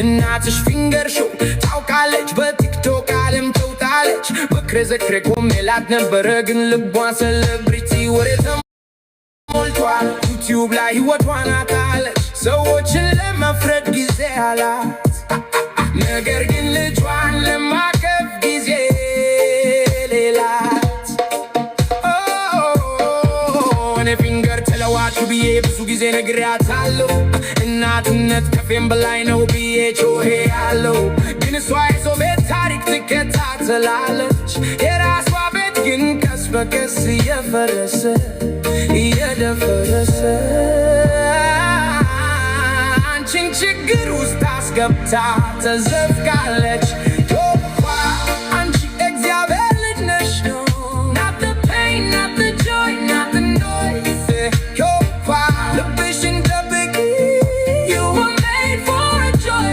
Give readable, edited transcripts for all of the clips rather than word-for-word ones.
እናትሽ ፊንገር ሾው ታውቃለች በቲክቶክ ዓለም ተውጣለች ምክረ ዘክሬ ቆሜላት ነበረ ግን ልቧ ሴሌብሪቲ ወሬ ተሞልቷል ዩቲዩብ ላይ ሕይወቷን አጣለች ሰዎችን ለመፍረድ ጊዜ አላት ነገር ግን ልጇን ለማቀፍ ጊዜ ሌላት እኔ ፊንገር ተለዋጩ ብዬ ብዙ ጊዜ ነግሬያታለሁ እናትነት ከፌም በላይ ነው ብዬ ጮሄ ያለው ግን እሷ የሰው ቤት ታሪክ ትከታተላለች የራሷ ቤት ግን ቀስ በቀስ እየፈረሰ እየደፈረሰ አንቺን ችግር ውስጥ አስገብታ ተዘፍቃለች አንቺ እግዚአብሔር ልጅ ነሽ not the pain not the joy not the noise ልብሽን ጠብቂ you were made for a joy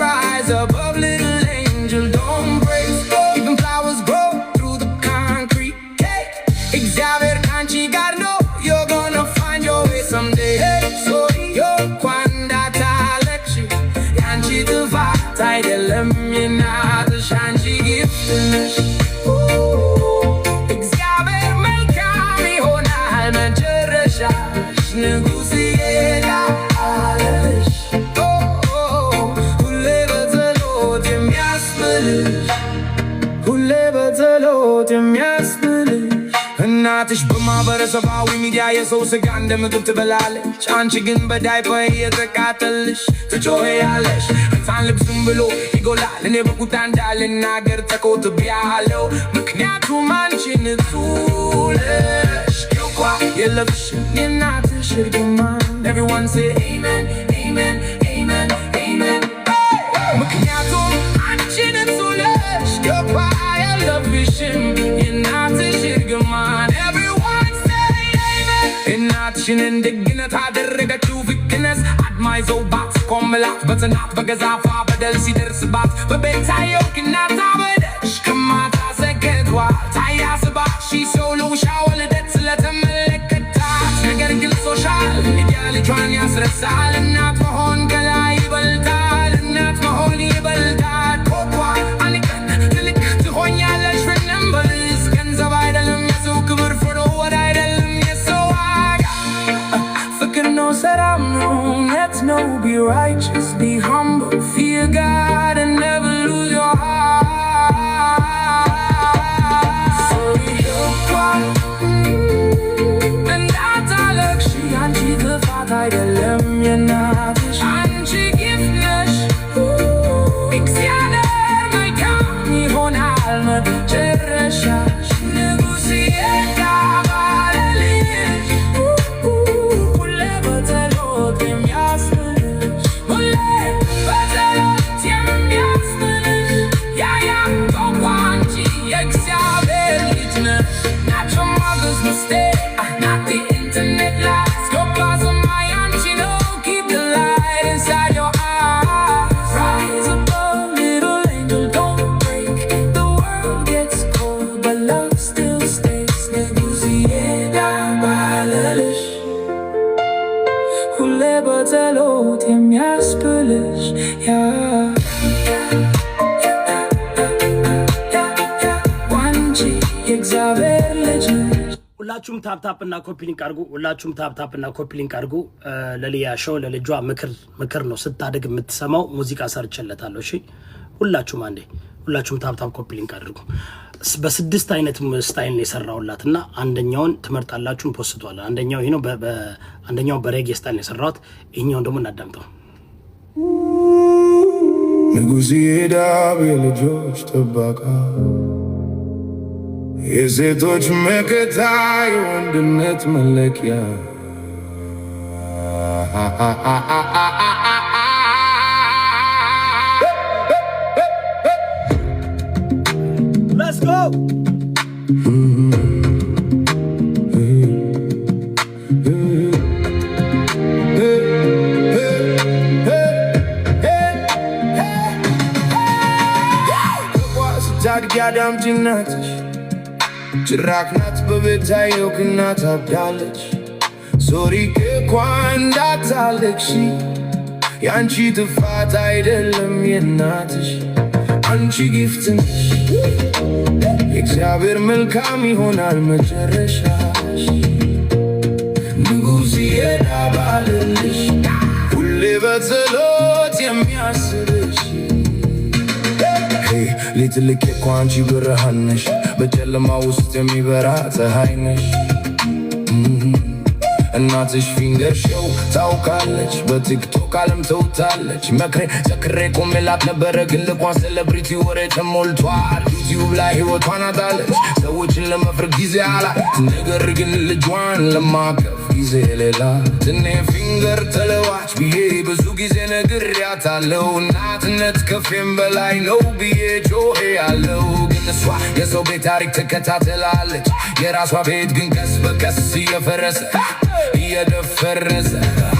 rise above little angel don't break even flowers grow through the concrete እግዚአብሔር ካንቺ ጋር ነው you're gonna find your way someday so ያንቺ ጥፋት አይደለም የእናትሽ አንቺ ጊፍት ነሽ እግዚአብሔር መልካም ይሆናል መጨረሻሽ ንጉሥ ይሄዳለሽ ሁሌ በጸሎት የሚያስብልሽ ሁሌ በጸሎት የሚያስብልሽ እናትሽ በማህበረሰባዊ ሚዲያ የሰው ስጋ እንደ ምግብ ትበላለች አንቺ ግን በዳይፐር እየተቃጠልሽ ትጮኸያለሽ ሕፃን ልብስም ብሎ ይጎላል እኔ በቁጣ እንዳልናገር ተቆጥቤያለሁ ምክንያቱም አንቺ ንጹህ ነሽ እንኳ የለብሽም የእናትሽ እርግማን everyone say amen amen amen amen ምክንያቱም አንቺ ንጹህ ነሽ እንኳ የለብሽም የእናትሽ እርግማን everyone say amen እናትሽን እንደግነት አደረገችው ፍቅነስ አድማይዘውባት ቆምላት በጽናት በገዛፋ በደል ሲደርስባት በቤታየው ቅናት አበደሽ ከማታ ዘገቷት ታያስባት ሰው ለውሻ ወለደት ስለተመለከታት ነገር ግን ሶሻል ሚዲያ ልጇን ያስረሳል እናት መሆን ከላይ ይበልጣል እናት መሆን ይበልጣል ኮኳ አንቀን ትልቅ ትሆኛለሽ ፍንምበልስ ገንዘብ አይደለም የሰው ክብር ፍሮወድ አይደለም የሰው ዋጋ ፍቅር ነው ሰላም ነው እውነት ነው be righteous be humble fear God and never lose your heart so እንዳታለቅሺ አንቺ ጥፋት አይደለም የእናትሽ አንቺ ጊፍት ነሽ እግዚአብሔር መልካም ይሆናል መጨረሻሽ ንጉሥ ይሄዳልሽ ሁሌ በጸሎት የሚያስብልሽ ሁሌ በጸሎት የሚያስብልሽ ያያ አንቺ የእግዚአብሔር ልጅ ነሽ not your mother's mistake not the internet lies your bosom my auntie no keep the light inside your eyes rise above little angel don't break the world gets cold but love still stays ንጉሥ ይሄዳልሽ ሁሌ በጸሎት የሚያስብልሽ አንቺ የእግዚአብሔር ልጅ ነሽ ሁላችሁም ታፕታፕ እና ኮፒ ሊንክ አድርጉ ሁላችሁም ታፕታፕ እና ኮፒ ሊንክ አድርጉ ለሊያ ሾው ለልጇ ምክር ነው ስታደግ የምትሰማው ሙዚቃ ሰርቼለታለሁ እሺ ሁላችሁም አንዴ ሁላችሁም ታፕታፕ ኮፒ ሊንክ አድርጉ በስድስት አይነት ስታይል ነው የሰራውላትና አንደኛውን ትመርጣላችሁን ፖስቷል አንደኛው ይሄ ነው አንደኛው በሬጌ ስታይል ነው የሰራውት ይሄኛው ደግሞ እናዳምጠው ንጉሥ ይሄዳል የልጆች ጥበቃ የሴቶች መከታ የወንድነት መለኪያ Let's go ያዳምጪ እናትሽ ጭራቅ ናት በቤታየው ክናት አብዳለች ሶሪ እንኳን እንዳታለቅሺ ያንቺ ጥፋት አይደለም የናትሽ አንቺ ጊፍት ነሽ የእግዚአብሔር መልካም ይሆናል መጨረሻሽ ንጉሥ የዳባልልሽ ሁሌ በጸሎት የሚያስብሽ ሊትልቅ እኮ አንቺ ብርሃን ነሽ በጨለማ ውስጥ የሚበራ ፀሐይ ነሽ እናትሽ ፊንገር ሾው ታውቃለች በቲክቶክ ዓለም ተውታለች መክሬ ዘክሬ ቆሜላት ነበረ ግን ልቧን ሴሌብሪቲ ወሬ ተሞልቷል ዩቲዩብ ላይ ሕይወቷን አጣለች ሰዎችን ለመፍረድ ጊዜ አላት ነገር ግን ልጇን ለማቀፍ ጊዜ ሌላት እኔ ፊንገር ተለዋች ብዬ ብዙ ጊዜ ነግሬያታለሁ እናትነት ከፌም በላይ ነው ብዬ ጮሄ ያለው ግን እሷ የሰው ቤት ታሪክ ትከታተላለች የራሷ ቤት ግን ቀስ በቀስ እየፈረሰ እየደፈረሰ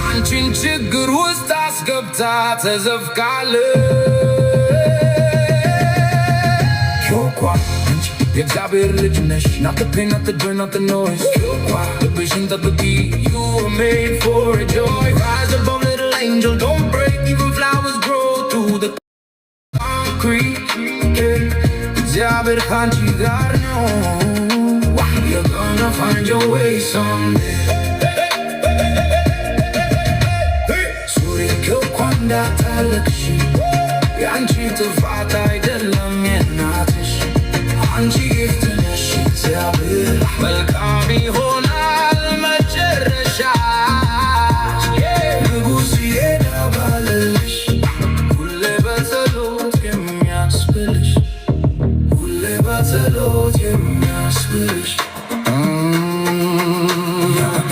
አንቺን ችግር ውስጥ አስገብታ ተዘፍቃለች ሾኳ አንቺ የእግዚአብሔር ልጅ ነሽ not the pain, not the joy, not the noise ሾኳ ልብሽን ጠብቂ you were made for a joy rise above little angel don't break even flowers grow through the concrete እግዚአብሔር ካንቺ ጋር ነው you're gonna find your way someday እንዳታለቅሽ ያንቺ ጥፋት አይደለም የናትሽ አንቺ ጊፍት ነሽ እግዚአብሔር መልካም ይሆናል መጨረሻሽ ንጉሥ የዳባልልሽ ሁሌ በጸሎት የሚያስብልሽ ሁሌ በጸሎት የሚያስብልሽ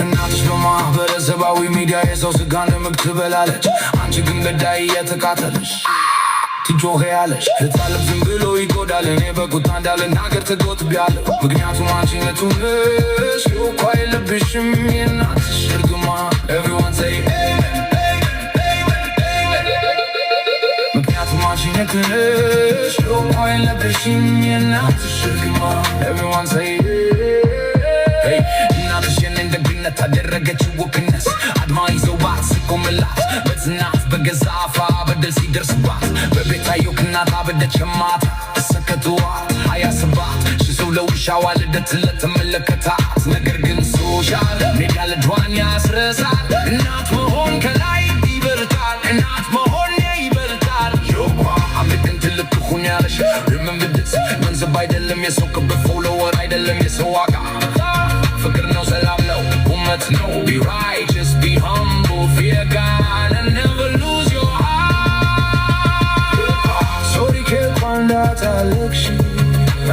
እናትሽ በማህበረሰባዊ ሚዲያ የሰው ስጋ እንደምግብ ትበላለች አንቺ ግን ገዳይ እየተቃተለሽ ትጮኺያለሽ ሕፃን ልብ ዝም ብሎ ይጎዳል እኔ በቁጣ እንዳልናገር ተጎትብያለሁ ምክንያቱም አንቺ ነሽ እኮ የለብሽም የእናትሽ እርግማን everyone say amen ምክንያቱም አንቺ ነሽ እኮ የለብሽም የእናትሽ እርግማን everyone say hey እናትሽ የኔን ደግነት አደረገችው ውክነት አድማ ይዘውባት ስቆምላት በጽናት በገዛ አፏ በደል ሲደርስባት በቤታዮ ክናት አበደች ከማታ ተሰከተዋት አያስባት ሽሰው ለውሻ ዋለደት ለተመለከታት ነገር ግን ሶሻል ሜዲያ ልጇን ያስረሳል እናት መሆን ከላይ ይበልጣል እናት መሆን ይበልጣል ዮኳ አምልክን ትልቅ ትሆኛለሽ remember this ገንዘብ አይደለም የሰው ክብር ፎሎወር አይደለም የሰው ዋጋ ፍቅር ነው ሰላም ነው እውነት ነው be righteous be humble fear God and never lose your heart sorry can't find out አለቅሽ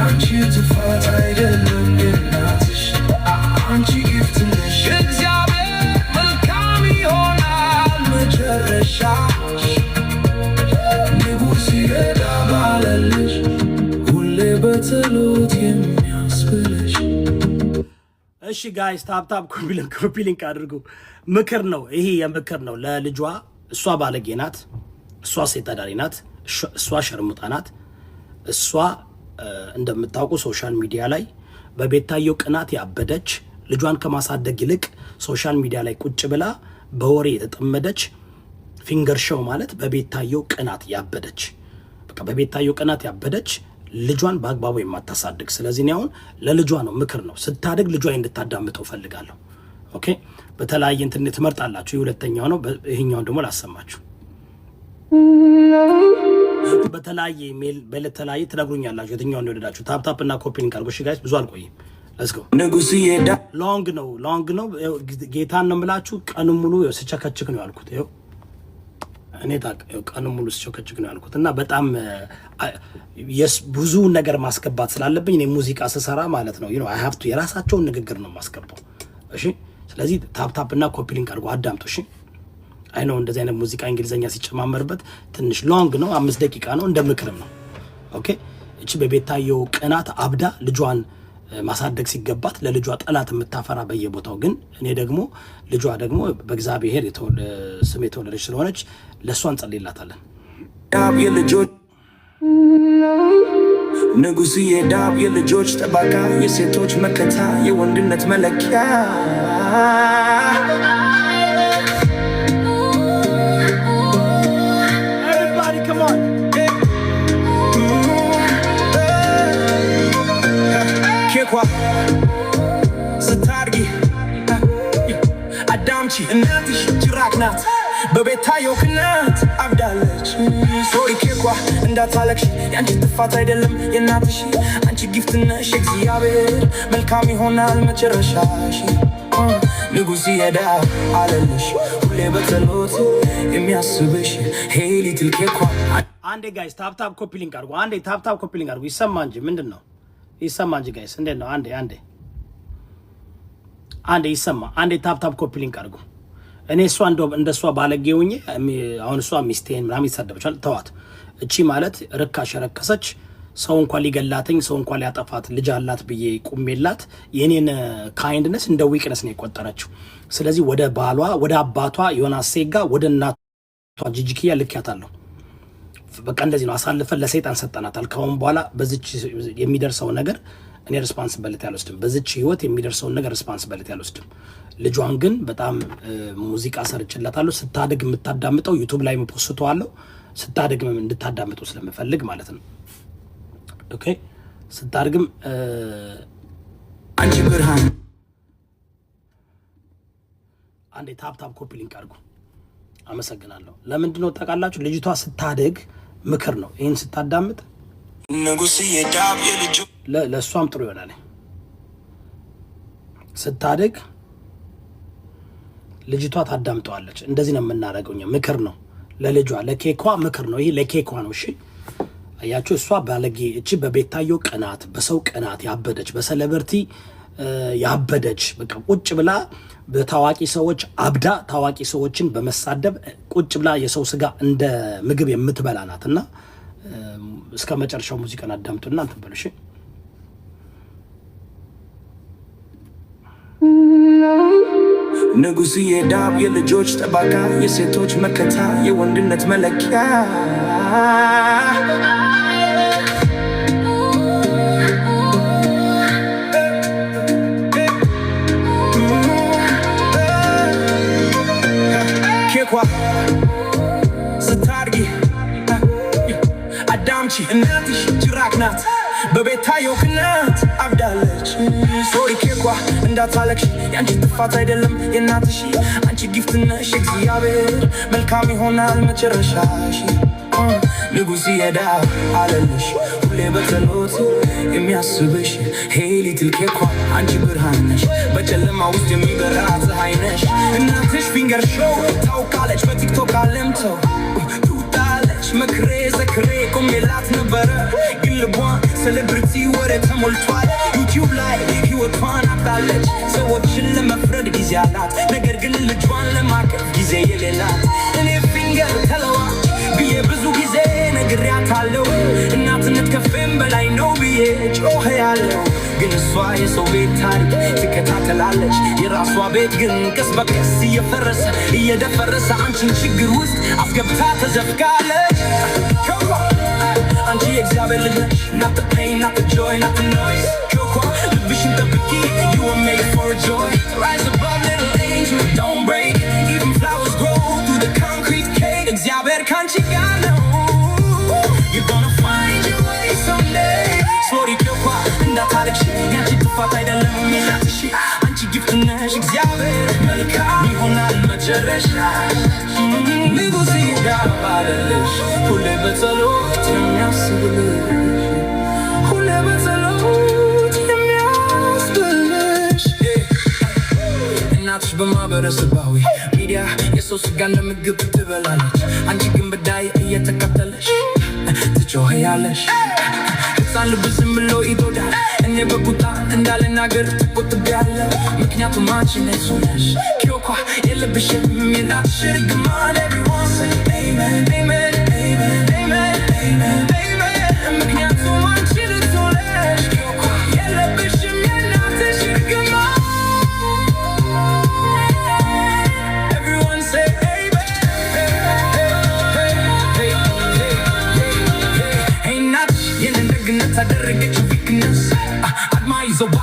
አንቺ ጥፋት አይደለም የናትሽ አንቺ ጊፍት ነሽ እግዚአብሔር መልካም ይሆናል መጨረሻሽ ንጉሥ የዳባልልሽ ሁሌ በጸሎት የሚያስብልሽ እሺ ጋይስ ታፕታፕ ኮፒ ሊንክ አድርጉ ምክር ነው ይሄ የምክር ነው ለልጇ እሷ ባለጌ ናት እሷ ሴት አዳሪ ናት እሷ ሸርሙጣ ናት እሷ እንደምታውቁ ሶሻል ሚዲያ ላይ በቤታየው ቅናት ያበደች ልጇን ከማሳደግ ይልቅ ሶሻል ሚዲያ ላይ ቁጭ ብላ በወሬ የተጠመደች ፊንገር ሾው ማለት በቤታየው ቅናት ያበደች በቃ በቤታየው ቅናት ያበደች ልጇን በአግባቡ የማታሳድግ ስለዚህ ነው ለልጇ ነው ምክር ነው ስታድግ ልጇ እንድታዳምጠው ፈልጋለሁ ኦኬ በተለያየ እንትን ትመርጣላችሁ የሁለተኛው ነው ይሄኛውን ደግሞ ላሰማችሁ በተለያየ ኢሜል በተለያየ ትነግሩኛላችሁ የትኛው እንደወደዳችሁ ታፕታፕ እና ኮፒ ሊንክ አድርጉ እሺ ጋይስ ብዙ አልቆይም ሌትስ ጎ ንጉሥ ይሄዳ ሎንግ ነው ጌታን ነው የምላችሁ ቀኑን ሙሉ ስቸከችክ ነው ያልኩት ይኸው እኔ ቀኑን ሙሉ ስቸከችክ ነው ያልኩት እና በጣም ብዙ ነገር ማስገባት ስላለብኝ እኔ ሙዚቃ ስሰራ ማለት ነው አይ ሃቭ ቱ የራሳቸውን ንግግር ነው ማስገባው እሺ ስለዚህ ታፕታፕ እና ኮፒ ሊንክ አድርጉ አዳምጡ እሺ አይ ነው እንደዚህ አይነት ሙዚቃ እንግሊዘኛ ሲጨማመርበት ትንሽ ሎንግ ነው 5 ደቂቃ ነው እንደምክርም ነው ኦኬ እቺ በቤታየው ቅናት አብዳ ልጇን ማሳደግ ሲገባት ለልጇ ጠላት የምታፈራ በየቦታው ግን እኔ ደግሞ ልጇ ደግሞ በእግዚአብሔር ስም የተወለደች ስለሆነች ለሷን ጸልይላታለን ዳብ የልጆች ንጉሥ የዳብ የልጆች ጠባቃ የሴቶች መከታ የወንድነት መለኪያ ስታርጊ አዳምጪ እናትሽ ጅራቅ ናት በቤታዮ ክናት አብዳለች ሶሪ ኬኳ እንዳታለቅሽ ያንቺ ጥፋት አይደለም የእናትሽ አንቺ ጊፍት ነሽ እግዚአብሔር መልካም ይሆናል መጨረሻሽ ንጉሥ ይሄዳ አለልሽ ሁሌ በጸሎት የሚያስብሽ ሄይ ሊትል ኬኳ አንዴ ጋይስ ታፕታፕ ኮፒ ሊንክ አድርጉ አንዴ ታፕታፕ ኮፒ ሊንክ አድርጉ ይሰማ እንጂ ምንድን ነው ይሰማ እንጂ ጋይስ እንዴት ነው አንዴ ይሰማ አንዴ ታፕታፕ ኮፒ ሊንክ አድርጉ እኔ እሷ እንደሷ ባለጌውኝ አሁን እሷ ሚስቴን ምናምን ይሳደብቻል ተዋት እቺ ማለት ርካሽ ረከሰች ሰው እንኳን ሊገላተኝ ሰው እንኳን ሊያጠፋት ልጅ አላት ብዬ ቁሜላት የኔን ካይንድነስ እንደ ዊክነስ ነው የቆጠረችው ስለዚህ ወደ ባሏ ወደ አባቷ ዮናስ ሴጋ ወደ እናቷ ጂጂኪያ ልክያታለሁ በቃ እንደዚህ ነው አሳልፈን ለሰይጣን ሰጠናታል ካሁን በኋላ በዚች የሚደርሰው ነገር እኔ ሪስፖንሲቢሊቲ አልወስድም በዚች ህይወት የሚደርሰው ነገር ሪስፖንሲቢሊቲ አልወስድም ልጇን ግን በጣም ሙዚቃ ሰርችላታለሁ ስታድግ የምታዳምጠው ዩቲዩብ ላይ ፖስተዋለሁ ስታድግ እንድታዳምጠው ስለምፈልግ ማለት ነው ኦኬ ስታድግም አንቺ ብርሃን አንዴ ታፕታፕ ኮፒ ሊንክ አድርጉ አመሰግናለሁ ለምንድነው ታውቃላችሁ ልጅቷ ስታድግ ምክር ነው ይሄን ስታዳምጥ ንጉሥ የዳብ የልጁ ለሷም ጥሩ ይሆናል ስታድግ ልጅቷ ታዳምጠዋለች እንደዚህ ነው የምናደርገው ምክር ነው ለልጇ ለኬኳ ምክር ነው ይሄ ለኬኳ ነው እሺ አያችሁ እሷ ባለጌ እቺ በቤታዮ ቅናት በሰው ቅናት ያበደች በሰለበርቲ ያበደች በቃ ቁጭ ብላ በታዋቂ ሰዎች አብዳ ታዋቂ ሰዎችን በመሳደብ ቁጭ ብላ የሰው ስጋ እንደ ምግብ የምትበላ ናትና እስከ መጨረሻው ሙዚቃን አዳምጡና እንትን በሉ እሺ ንጉሥ የዳብ የልጆች ጠባቃ የሴቶች መከታ የወንድነት መለኪያ ኬኳ ስታርጊ አዳምጪ እናትሽ ጅራቅ ናት በቤታዮ ክናት አብዳለች ሶሪ ኬኳ እንዳታለቅሽ ያንቺ ጥፋት አይደለም የእናትሽ አንቺ ጊፍት ነሽ እግዚአብሔር መልካም ይሆናል መጨረሻሽ ንጉሥ ይሄዳ አለልሽ ሁሌ በጸሎት የሚያስብሽ ሄይ ሊትል ኬኳ አንቺ ብርሃን ነሽ በጨለማ ውስጥ የሚበራ ፀሐይ ነሽ እናትሽ ፊንገር ሾው ታውቃለች በቲክቶክ አለምተው ትውጣለች መክሬ ዘክሬ ቆሜላት ነበረ ግን ልቧን ሴሌብሪቲ ወሬ ተሞልቷል ዩቲዩብ ላይ ህይወቷን አጣለች ሰዎችን ለመፍረድ ጊዜ አላት ነገር ግን ልጇን ለማቀፍ ጊዜ የሌላት እኔ ፊንገር ተለዋጭ ብዬ ብዙ ጊዜ ነግሬያታለሁ እናትነት ከፍም በላይ ነው ብዬ ጮኸ ያለው ግን እሷ የሰው ቤት ታሪክ ትከታተላለች የራሷ ቤት ግን ቀስ በቀስ እየፈረሰ እየደፈረሰ አንቺን ችግር ውስጥ አስገብታ ተዘፍቃለች አንቺ የእግዚአብሔር ልጅ ነሽ not the pain not the joy not the noise ኬኳ ልብሽን ጠብቂ you were made for joy rise above little angel don't break even flowers grow through the concrete cake እግዚአብሔር ካንቺ ጋር ነው you're gonna find your way someday sorry ኬኳ እንዳታለቅሽ ያንቺ ጥፋት አይደለም የእናትሽ አንቺ ጊፍት ነሽ እግዚአብሔር መልካም ይሆናል መጨረሻሽ ንጉሥ ይዳባልልሽ ሁሌ በጸሎት የሚያስብልሽ ሁሌ በጸሎት የሚያስብልሽ እናትሽ በማህበረሰባዊ ሚዲያ የሰው ስጋ ለምግብ ትበላለች አንቺ ግን በዳይ እየተከተለሽ ትጮኸያለሽ ሕፃን ልብ ዝም ብሎ ይጎዳል እኔ በቁጣ እንዳልናገር ተቆጥቤያለሁ ምክንያቱም አንቺ ነሽ ኬኳ የለብሽም የእናትሽ ርግማን everyone say amen amen amen amen amen amen ምክንያቱም አንቺ ልትሆነሽ ኬኳ የለብሽም የእናትሽ ርግማን everyone say amen hey እናትሽ የኔን ደግነት አደረገችው ዊክነስ አድማ ይዘዋ